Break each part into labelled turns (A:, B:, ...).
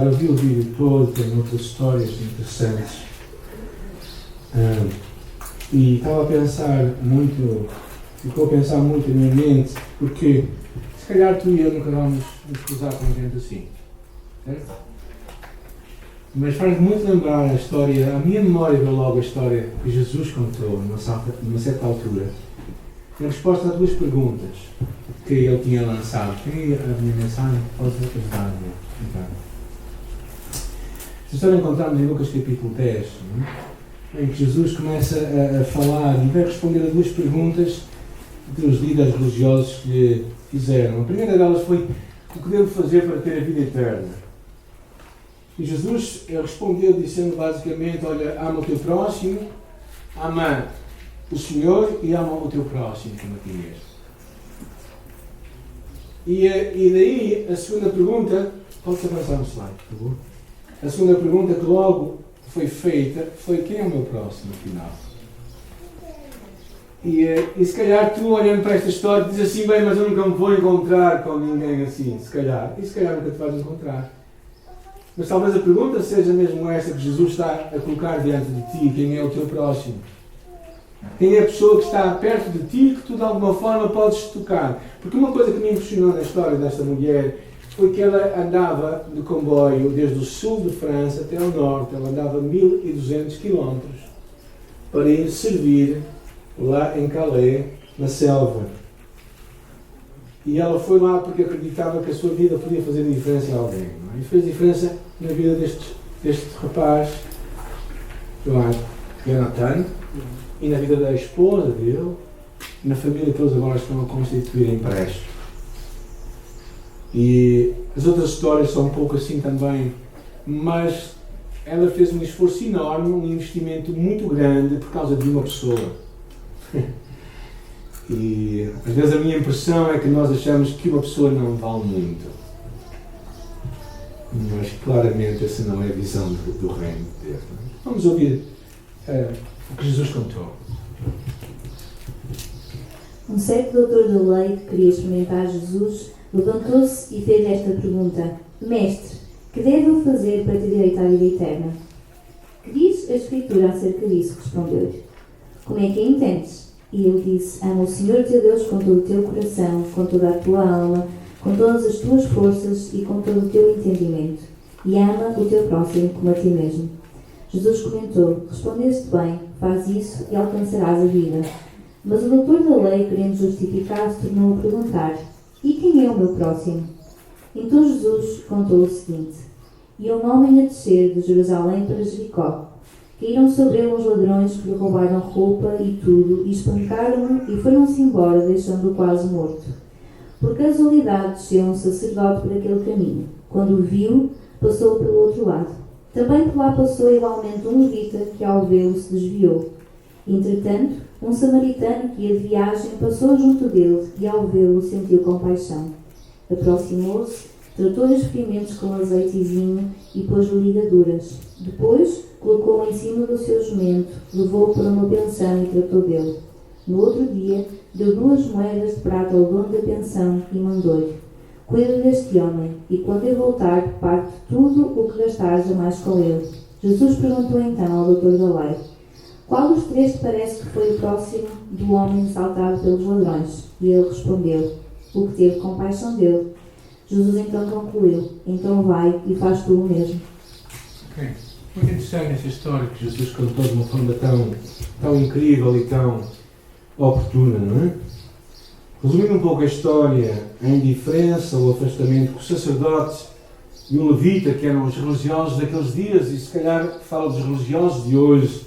A: Eu vi o vídeo todo, tem outras histórias interessantes. E estava a pensar muito, ficou a pensar muito na minha mente, porque se calhar tu e eu nunca vamos nos cruzar com gente assim, certo? Mas faz muito lembrar a história, a minha memória veio logo a história que Jesus contou numa certa altura, em resposta a duas perguntas que ele tinha lançado. Tem a minha mensagem? Pode ajudar-me. Então, esta história encontramos em Lucas capítulo 10, em que Jesus começa a falar e vai responder a duas perguntas que os líderes religiosos lhe fizeram. A primeira delas foi: o que devo fazer para ter a vida eterna? E Jesus respondeu dizendo basicamente: olha, ama o teu próximo, ama o Senhor e ama o teu próximo como a ti mesmo. E daí a segunda pergunta, pode-se avançar no slide, por favor? A segunda pergunta que logo foi feita foi: quem é o meu próximo, afinal? E se calhar tu, olhando para esta história, dizes assim: bem, mas eu nunca me vou encontrar com ninguém assim, se calhar. E se calhar nunca te vais encontrar. Mas talvez a pergunta seja mesmo esta que Jesus está a colocar diante de ti: quem é o teu próximo? Quem é a pessoa que está perto de ti, que tu de alguma forma podes tocar? Porque uma coisa que me impressionou na história desta mulher foi que ela andava de comboio desde o sul de França até ao norte. Ela andava 1200 km para ir servir lá em Calais, na selva. E ela foi lá porque acreditava que a sua vida podia fazer diferença a alguém. Não é? E fez diferença na vida deste rapaz, chamado Jonathan, e na vida da esposa dele, e na família que eles agora estão a constituir em Prestes. E as outras histórias são um pouco assim também, mas ela fez um esforço enorme, um investimento muito grande por causa de uma pessoa. E às vezes a minha impressão é que nós achamos que uma pessoa não vale muito. Mas claramente essa não é a visão do reino de Deus. Não é? Vamos ouvir o que Jesus contou.
B: Um certo doutor da lei que queria experimentar Jesus levantou-se e fez esta pergunta: Mestre, que devo fazer para ter direito à vida eterna? Que diz a Escritura acerca disso? Respondeu-lhe. Como é que a entendes? E ele disse: ama o Senhor teu Deus com todo o teu coração, com toda a tua alma, com todas as tuas forças e com todo o teu entendimento. E ama o teu próximo como a ti mesmo. Jesus comentou: respondeste bem, faz isso e alcançarás a vida. Mas o doutor da lei, querendo justificar-se, tornou a perguntar: e quem é o meu próximo? Então Jesus contou o seguinte: e um homem a descer de Jerusalém para Jericó. Caíram sobre ele uns ladrões que lhe roubaram roupa e tudo, e espancaram-no e foram-se embora, deixando-o quase morto. Por casualidade desceu um sacerdote por aquele caminho. Quando o viu, passou pelo outro lado. Também por lá passou igualmente um levita, que ao vê-lo se desviou. Entretanto, um samaritano que ia de viagem passou junto dele e ao vê-lo sentiu compaixão. Aproximou-se, tratou-lhe os ferimentos com azeite e vinho e pôs-lhe ligaduras. Depois, colocou-o em cima do seu jumento, levou-o para uma pensão e tratou dele. No outro dia, deu 2 moedas de prata ao dono da pensão e mandou-lhe: cuida deste homem, e quando eu voltar, parte tudo o que gastares a mais com ele. Jesus perguntou então ao doutor da lei: qual dos 3 te parece que foi o próximo do homem assaltado pelos ladrões? E ele respondeu: o que teve compaixão dele. Jesus então concluiu: então vai e faz tu o mesmo.
A: Ok. Muito interessante esta história que Jesus contou de uma forma tão incrível e tão oportuna, não é? Resumindo um pouco a história, a indiferença ou afastamento que os sacerdotes e o levita, que eram os religiosos daqueles dias, e se calhar falo dos religiosos de hoje,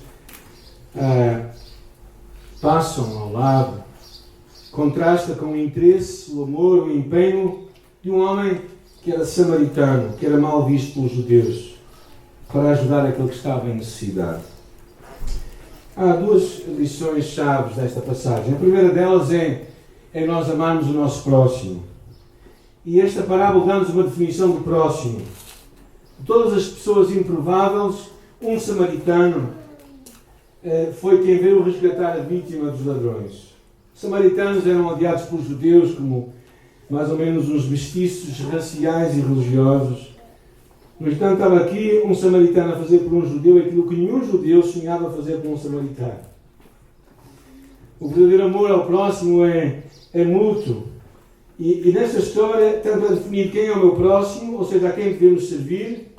A: passam ao lado, contrasta com o interesse, o amor, o empenho de um homem que era samaritano, que era mal visto pelos judeus, para ajudar aquele que estava em necessidade. Há 2 lições chaves desta passagem. A primeira delas é nós amarmos o nosso próximo. E esta parábola dá-nos uma definição de próximo. De todas as pessoas improváveis, um samaritano foi quem veio resgatar a vítima dos ladrões. Os samaritanos eram odiados pelos judeus como mais ou menos uns mestiços raciais e religiosos. No entanto, estava aqui um samaritano a fazer por um judeu aquilo que nenhum judeu sonhava fazer por um samaritano. O verdadeiro amor ao próximo é mútuo. E nesta história, tanto a definir quem é o meu próximo, ou seja, a quem devemos servir,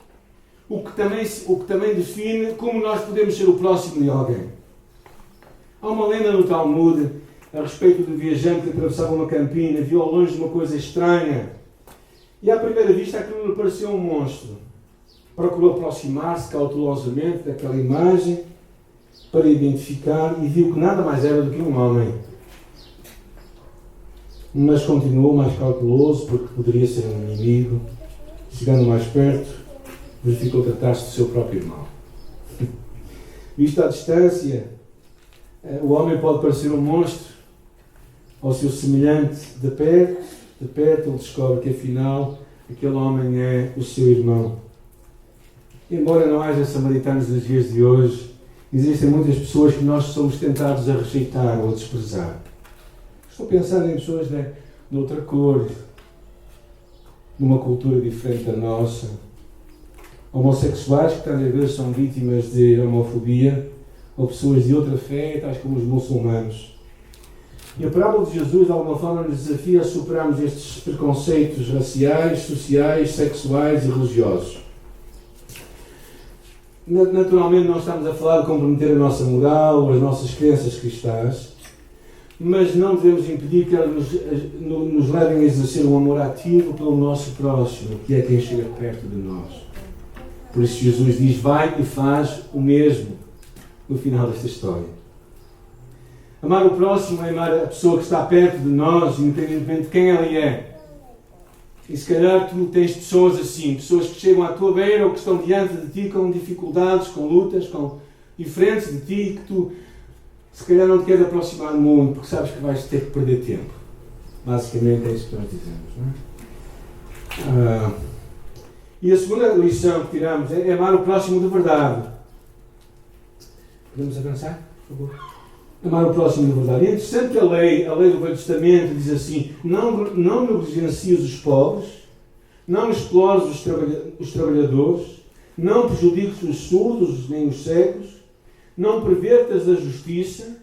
A: o que também define como nós podemos ser o próximo de alguém. Há uma lenda no Talmud a respeito do viajante que atravessava uma campina, viu ao longe uma coisa estranha e à primeira vista aquilo lhe pareceu um monstro. Procurou aproximar-se cautelosamente daquela imagem para identificar e viu que nada mais era do que um homem. Mas continuou mais cauteloso porque poderia ser um inimigo. Chegando mais perto, verificou tratar-se do seu próprio irmão. Visto à distância, o homem pode parecer um monstro ao seu semelhante. De perto ele descobre que afinal aquele homem é o seu irmão. Embora não haja samaritanos nos dias de hoje, existem muitas pessoas que nós somos tentados a rejeitar ou a desprezar. Estou a pensar em pessoas de outra cor, de uma cultura diferente da nossa, homossexuais que tantas vezes são vítimas de homofobia, ou pessoas de outra fé, tais como os muçulmanos. E a parábola de Jesus, de alguma forma, nos desafia a superarmos estes preconceitos raciais, sociais, sexuais e religiosos. Naturalmente, não estamos a falar de comprometer a nossa moral ou as nossas crenças cristãs, mas não devemos impedir que elas nos levem a exercer um amor ativo pelo nosso próximo, que é quem chega perto de nós. Por isso Jesus diz, vai e faz o mesmo no final desta história. Amar o próximo é amar a pessoa que está perto de nós, independentemente de quem ela é. E se calhar tu tens pessoas assim, pessoas que chegam à tua beira ou que estão diante de ti com dificuldades, com lutas, com diferentes de ti, que tu se calhar não te queres aproximar muito porque sabes que vais ter que perder tempo. Basicamente é isso que nós dizemos, não é? E a segunda lição que tiramos é amar o próximo de verdade. Podemos avançar, por favor? Amar o próximo de verdade. E é interessante que a lei do Velho Testamento diz assim, não negligencies os pobres, não explores os trabalhadores, não prejudiques os surdos nem os cegos, não pervertas a justiça,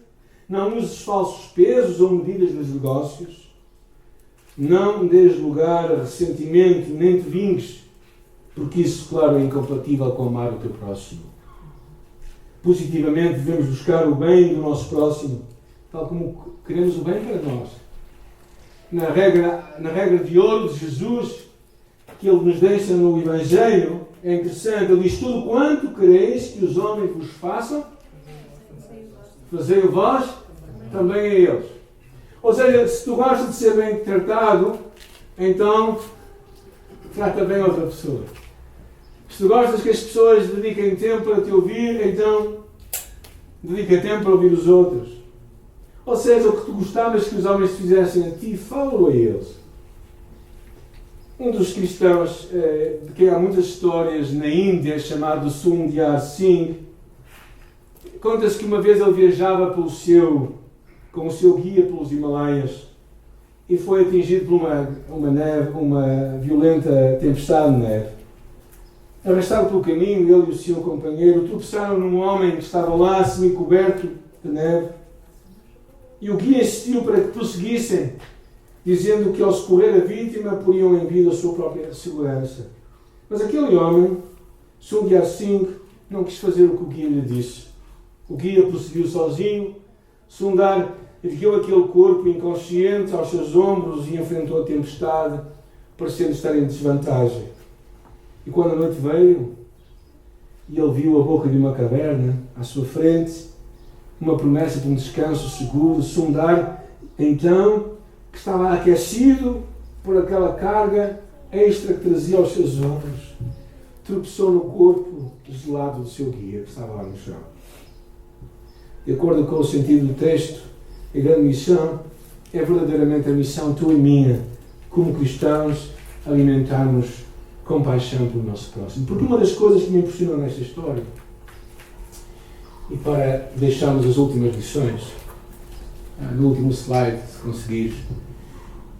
A: não uses falsos pesos ou medidas nos negócios, não dês lugar a ressentimento, nem te vingues, porque isso, claro, é incompatível com amar o teu próximo. Positivamente devemos buscar o bem do nosso próximo, tal como queremos o bem para nós. Na regra de ouro de Jesus, que Ele nos deixa no Evangelho, é interessante, Ele diz, tudo quanto quereis que os homens vos façam, fazei-o vós também a eles. Ou seja, se tu gostas de ser bem tratado, então trata bem outra pessoa. Se tu gostas que as pessoas dediquem tempo para te ouvir, então dedica tempo para ouvir os outros. Ou seja, o que tu gostavas que os homens fizessem a ti, fala-o a eles. Um dos cristãos, de quem há muitas histórias na Índia, chamado Sundar Singh, conta-se que uma vez ele viajava com o seu guia pelos Himalaias e foi atingido por uma violenta tempestade de neve. Arrastado pelo caminho, ele e o seu companheiro tropeçaram num homem que estava lá, semi-coberto de neve. E o guia insistiu para que prosseguissem, dizendo que ao socorrer a vítima, poriam em vida a sua própria segurança. Mas aquele homem, Sundar Singh, não quis fazer o que o guia lhe disse. O guia prosseguiu sozinho. Sundar ergueu aquele corpo inconsciente aos seus ombros e enfrentou a tempestade, parecendo estar em desvantagem. E quando a noite veio, e ele viu a boca de uma caverna à sua frente, uma promessa de um descanso seguro, Sundar, então, que estava aquecido por aquela carga extra que trazia aos seus ombros, tropeçou no corpo gelado do seu guia, que estava lá no chão. De acordo com o sentido do texto, a grande missão é verdadeiramente a missão tua e minha, como cristãos, alimentarmos compaixão pelo nosso próximo. Porque uma das coisas que me impressionou nesta história, e para deixarmos as últimas lições, no último slide, se conseguires,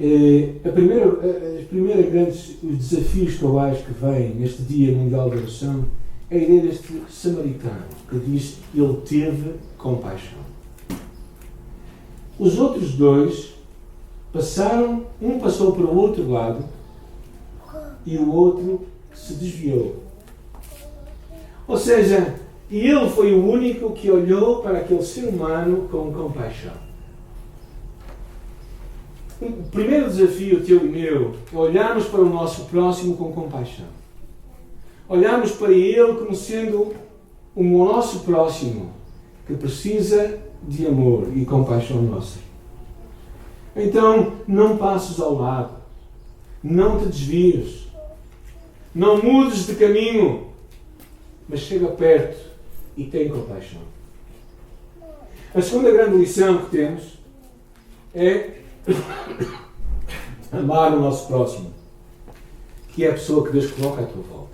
A: Os primeiros grandes desafios que eu acho que vêm neste Dia Mundial da Oração é a ideia deste samaritano, que diz que ele teve compaixão. Os outros dois passaram, um passou para o outro lado e o outro se desviou. Ou seja, ele foi o único que olhou para aquele ser humano com compaixão. O primeiro desafio teu e meu é olharmos para o nosso próximo com compaixão. Olharmos para ele como sendo o nosso próximo, que precisa de amor e compaixão nossa. Então, não passes ao lado. Não te desvies. Não mudes de caminho. Mas chega perto e tem compaixão. A segunda grande lição que temos é amar o nosso próximo, que é a pessoa que Deus coloca à tua volta.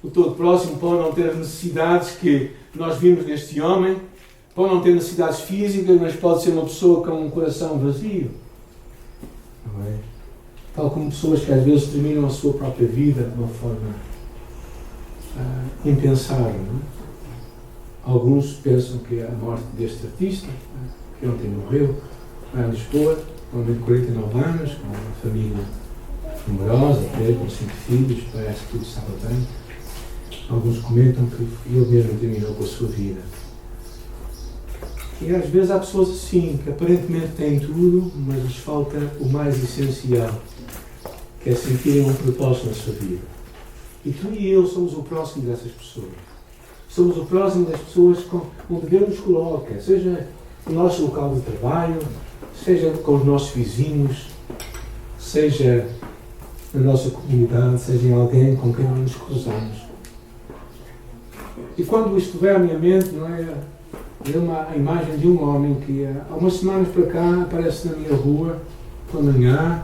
A: O todo próximo pode não ter necessidades que nós vimos neste homem, pode não ter necessidades físicas, mas pode ser uma pessoa com um coração vazio. Não é? Tal como pessoas que às vezes terminam a sua própria vida de uma forma impensável. Não é? Alguns pensam que a morte deste artista, que ontem morreu, lá em Lisboa, com 49 anos, com uma família numerosa, com 5 filhos, parece que tudo estava bem. Alguns comentam que ele mesmo terminou com a sua vida. E às vezes há pessoas assim, que aparentemente têm tudo, mas lhes falta o mais essencial, que é sentirem um propósito na sua vida. E tu e eu somos o próximo dessas pessoas. Somos o próximo das pessoas onde Deus nos coloca, seja no nosso local de trabalho, seja com os nossos vizinhos, seja na nossa comunidade, seja em alguém com quem nós nos cruzamos. E quando isto veio à minha mente, não é? A imagem de um homem que há umas semanas para cá aparece na minha rua, pela manhã,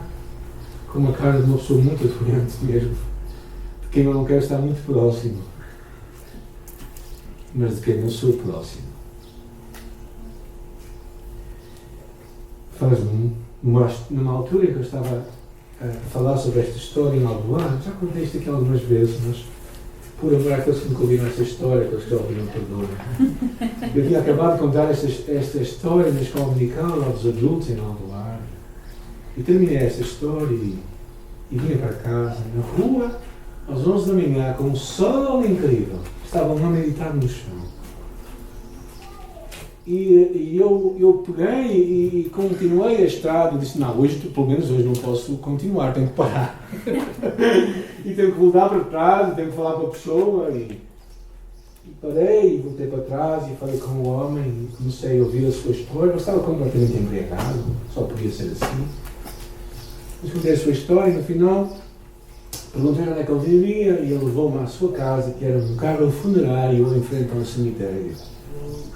A: com uma cara de uma pessoa muito doente mesmo, de quem eu não quero estar muito próximo, mas de quem eu sou próximo. Faz-me, numa altura em que eu estava a falar sobre esta história em Algoar, já contei isto aqui algumas vezes, mas por amor àqueles que nunca ouviram esta história, aqueles que já ouviram, perdoem. Eu tinha acabado de contar esta história na escola dominical aos adultos em Algoar. E terminei esta história e vinha para casa, na rua, às 11 da manhã, com um sol incrível. Estavam a meditar no chão. E eu peguei e continuei a estrada. Disse, não, pelo menos hoje não posso continuar, tenho que parar. E tenho que voltar para trás, e tenho que falar com a pessoa. E parei, e voltei para trás, e falei com o homem, e comecei a ouvir a sua história. Eu estava completamente embriagado, só podia ser assim. Mas contei a sua história, e no final perguntei onde é que ele vivia, e ele levou-me à sua casa, que era um carro funerário em frente a um cemitério.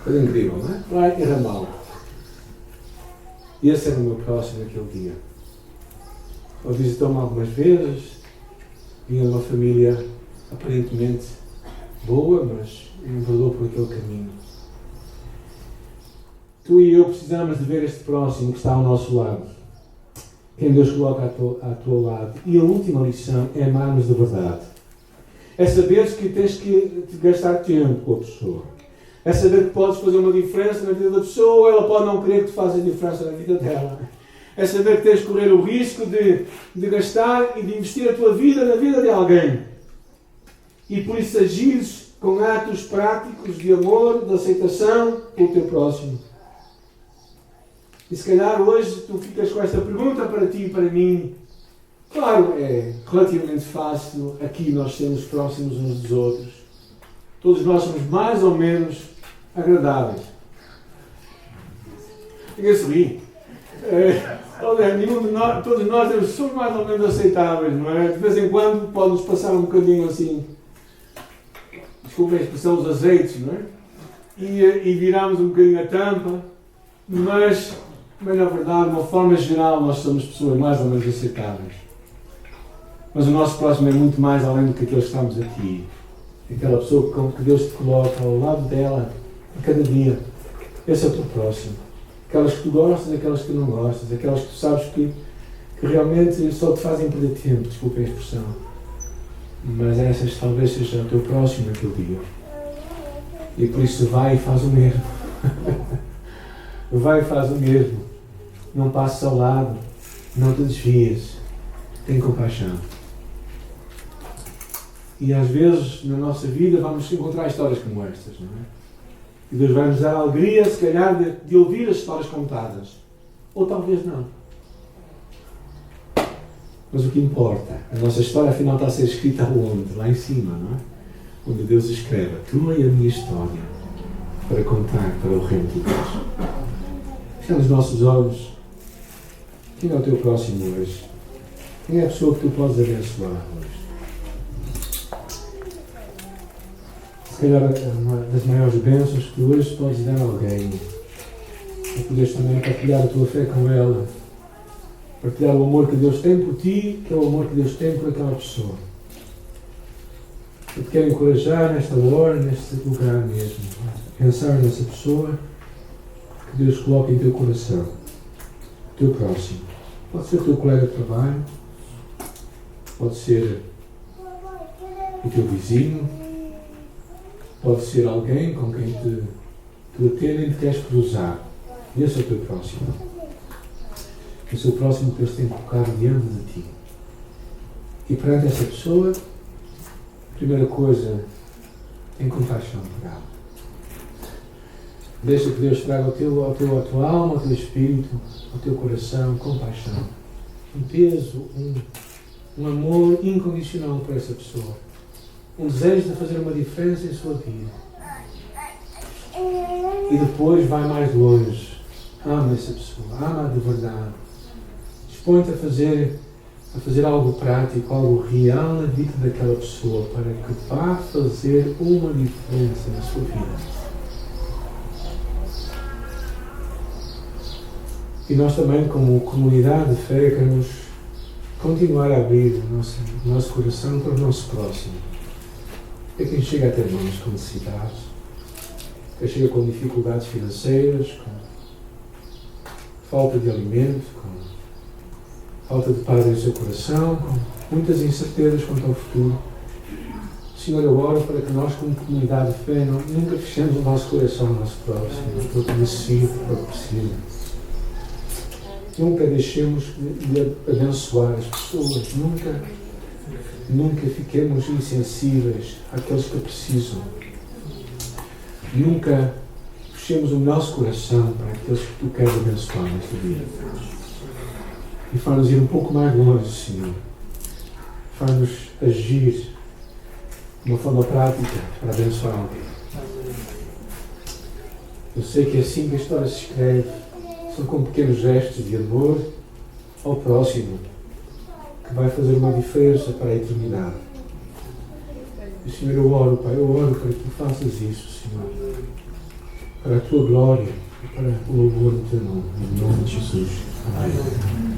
A: Coisa incrível, não é? Lá em Ramal. E esse era o meu próximo naquele dia. Ele visitou-me algumas vezes, vinha de uma família aparentemente boa, mas enverdou por aquele caminho. Tu e eu precisamos de ver este próximo que está ao nosso lado. Quem Deus coloca ao teu lado. E a última lição é amarmos de verdade. É saberes que tens que gastar tempo com a pessoa. É saber que podes fazer uma diferença na vida da pessoa ou ela pode não querer que tu faças diferença na vida dela. É saber que tens de correr o risco de gastar e de investir a tua vida na vida de alguém. E por isso agires com atos práticos de amor, de aceitação pelo teu próximo. E se calhar hoje tu ficas com esta pergunta para ti e para mim. Claro, é relativamente fácil aqui nós sermos próximos uns dos outros. Todos nós somos mais ou menos agradáveis. Ninguém sorri. Todos nós somos mais ou menos aceitáveis, não é? De vez em quando pode-nos passar um bocadinho assim, desculpa a expressão, os azeites, não é? E viramos um bocadinho a tampa, mas na verdade, de uma forma geral, nós somos pessoas mais ou menos aceitáveis. Mas o nosso próximo é muito mais além do que aqueles que estamos aqui. Aquela pessoa que Deus te coloca ao lado dela a cada dia. Esse é o teu próximo. Aquelas que tu gostas, aquelas que tu não gostas, aquelas que tu sabes que realmente só te fazem perder tempo, desculpa a expressão. Mas essas talvez sejam o teu próximo naquele dia. E por isso vai e faz o mesmo. Vai e faz o mesmo. Não passes ao lado, não te desvies. Tem compaixão. E às vezes na nossa vida vamos encontrar histórias como estas, não é? E Deus vai nos dar a alegria, se calhar, de ouvir as histórias contadas. Ou talvez não. Mas o que importa, a nossa história afinal está a ser escrita onde? Lá em cima, não é? Onde Deus escreve a tua e a minha história para contar para o reino de Deus. Fechamos os nossos olhos. Quem é o teu próximo hoje? Quem é a pessoa que tu podes abençoar hoje? Se calhar uma das maiores bênçãos que tu hoje podes dar a alguém é poderes também partilhar a tua fé com ela. Partilhar o amor que Deus tem por ti, que é o amor que Deus tem por aquela pessoa. Eu te quero encorajar nesta hora, neste lugar mesmo. Pensar nessa pessoa que Deus coloca em teu coração. O teu próximo. Pode ser o teu colega de trabalho, pode ser o teu vizinho, pode ser alguém com quem tu até nem te queres cruzar. Esse é o teu próximo. Esse é o próximo que Deus tem colocado diante de ti. E perante essa pessoa, a primeira coisa, tem compaixão por ela. Deixa que Deus traga à tua alma, ao teu espírito, ao teu coração, compaixão. Um peso, um amor incondicional por essa pessoa. Um desejo de fazer uma diferença em sua vida. E depois vai mais longe. Ama essa pessoa, ama de verdade. Dispõe-te a fazer algo prático, algo real na vida daquela pessoa, para que vá fazer uma diferença na sua vida. E nós também, como comunidade de fé, queremos continuar a abrir o nosso coração para o nosso próximo. É quem chega até nós com necessidades, quem chega com dificuldades financeiras, com falta de alimento, com falta de paz em seu coração, com muitas incertezas quanto ao futuro. Senhor, eu oro para que nós, como comunidade de fé, nunca fechemos o nosso coração ao nosso próximo, para o que necessita, para o que precisa. Nunca deixemos de abençoar as pessoas, nunca fiquemos insensíveis àqueles que precisam. Nunca fechemos o nosso coração para aqueles que tu queres abençoar nesta vida. E faz-nos ir um pouco mais longe, Senhor. Faz-nos agir de uma forma prática para abençoar alguém. Eu sei que é assim que a história se escreve. São com pequenos gestos de amor ao próximo que vai fazer uma diferença para a eternidade. E, Senhor, eu oro, Pai, eu oro para que tu faças isso, Senhor, para a tua glória e para o louvor do teu nome, em nome de Jesus. Amém.